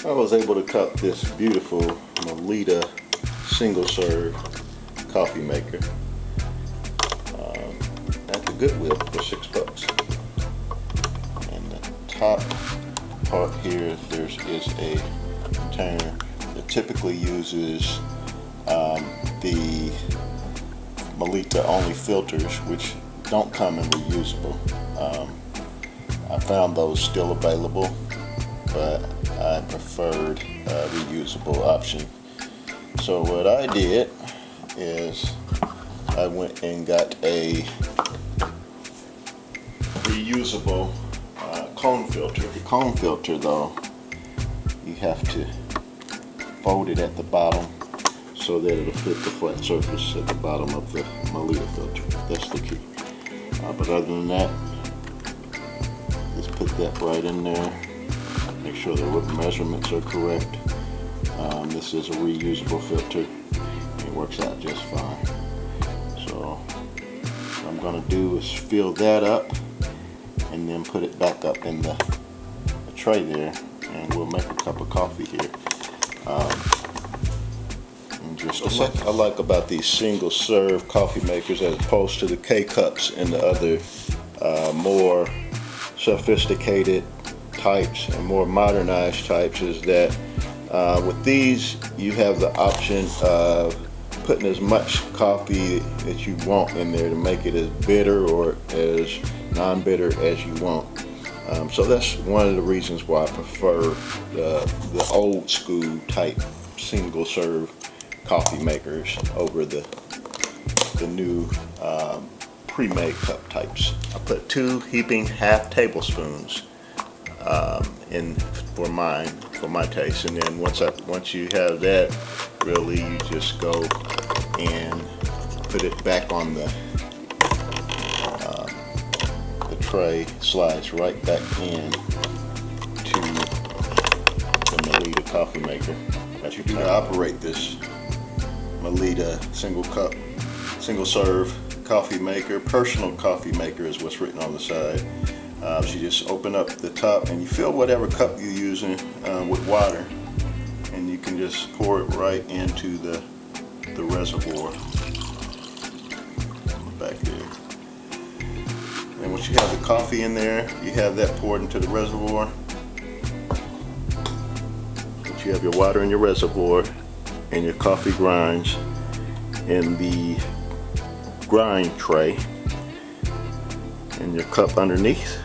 I was able to cut this beautiful Melitta single serve coffee maker at the Goodwill for $6. And the top part here, there is a container that typically uses the Melitta only filters, which don't come in reusable. I found those still available, but I preferred a reusable option. So what I did is I went and got a reusable cone filter. The cone filter, though, you have to fold it at the bottom so that it'll fit the flat surface at the bottom of the Melitta filter. That's the key. But other than that, just put that right in there. Make sure the measurements are correct. This is a reusable filter. It works out just fine. So what I'm going to do is fill that up and then put it back up in the tray there, and we'll make a cup of coffee here in just a second. What I like about these single serve coffee makers as opposed to the K-cups and the other more sophisticated types and more modernized types is that with these you have the option of putting as much coffee that you want in there to make it as bitter or as non-bitter as you want. So that's one of the reasons why I prefer the old school type single serve coffee makers over the new pre-made cup types. I put 2 heaping half tablespoons in for my taste, and then once you have that, really you just go and put it back on the tray, slides right back in to the Melitta coffee maker. As you do to operate this Melitta single serve coffee maker, personal coffee maker is what's written on the side. So you just open up the top and you fill whatever cup you're using with water, and you can just pour it right into the reservoir on the back here. And once you have the coffee in there, you have that poured into the reservoir. Once you have your water in your reservoir and your coffee grinds in the grind tray and your cup underneath,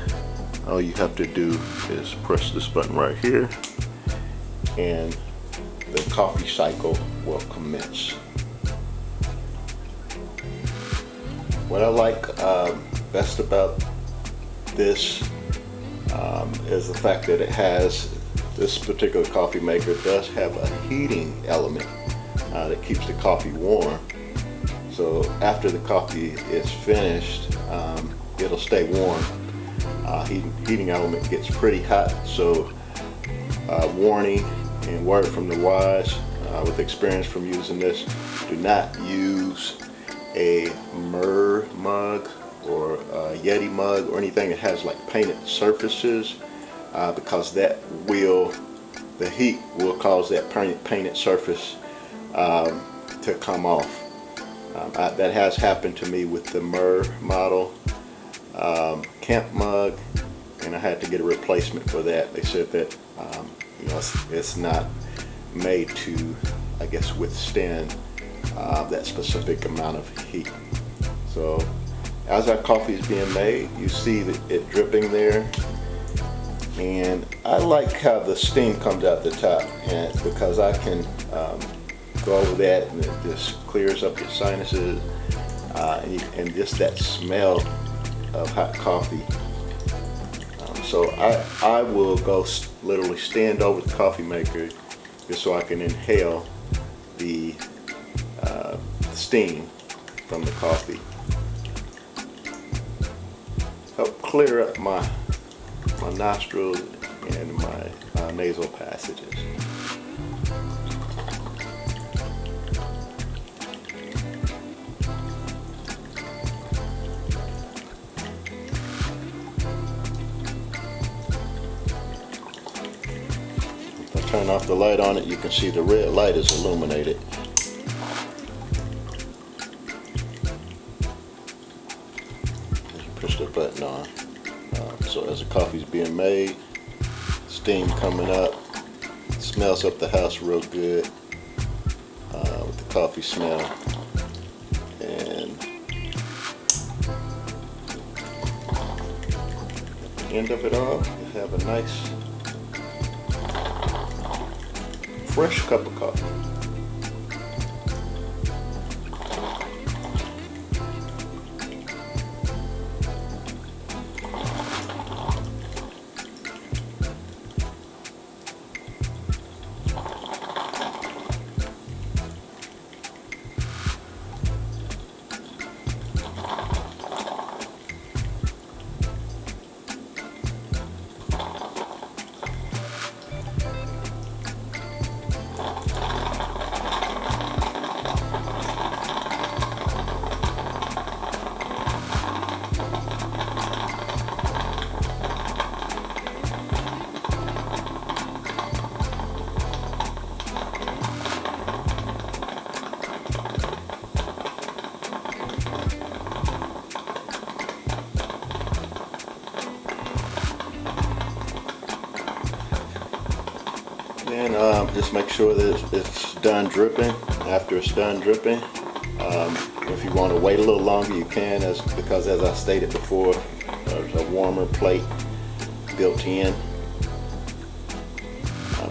all you have to do is press this button right here and the coffee cycle will commence. What I like best about this is the fact that this particular coffee maker does have a heating element that keeps the coffee warm. So after the coffee is finished, it'll stay warm. Heating element gets pretty hot, so warning and word from the wise with experience from using this: do not use a Mur mug or a Yeti mug or anything that has like painted surfaces, because the heat will cause that painted surface to come off. That has happened to me with the Mur model camp mug, and I had to get a replacement for that. They said that it's not made to, I guess, withstand that specific amount of heat. So as our coffee is being made, you see it dripping there, and I like how the steam comes out the top, and because I can go over that and it just clears up your sinuses, and just that smell of hot coffee. So I will go literally stand over the coffee maker just so I can inhale the steam from the coffee. Help clear up my nostrils and my nasal passages. turn off the light on it, you can see the red light is illuminated. You push the button on. So as the coffee's being made, steam coming up, smells up the house real good with the coffee smell. And at the end of it all, you have a nice fresh cup of coffee. And just make sure that it's done dripping. After it's done dripping, if you want to wait a little longer, you can, because as I stated before, there's a warmer plate built in.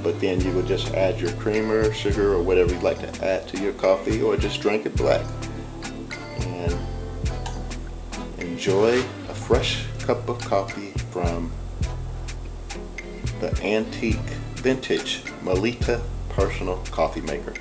But then you would just add your creamer, sugar, or whatever you'd like to add to your coffee, or just drink it black. And enjoy a fresh cup of coffee from the antique vintage Melitta personal coffee maker.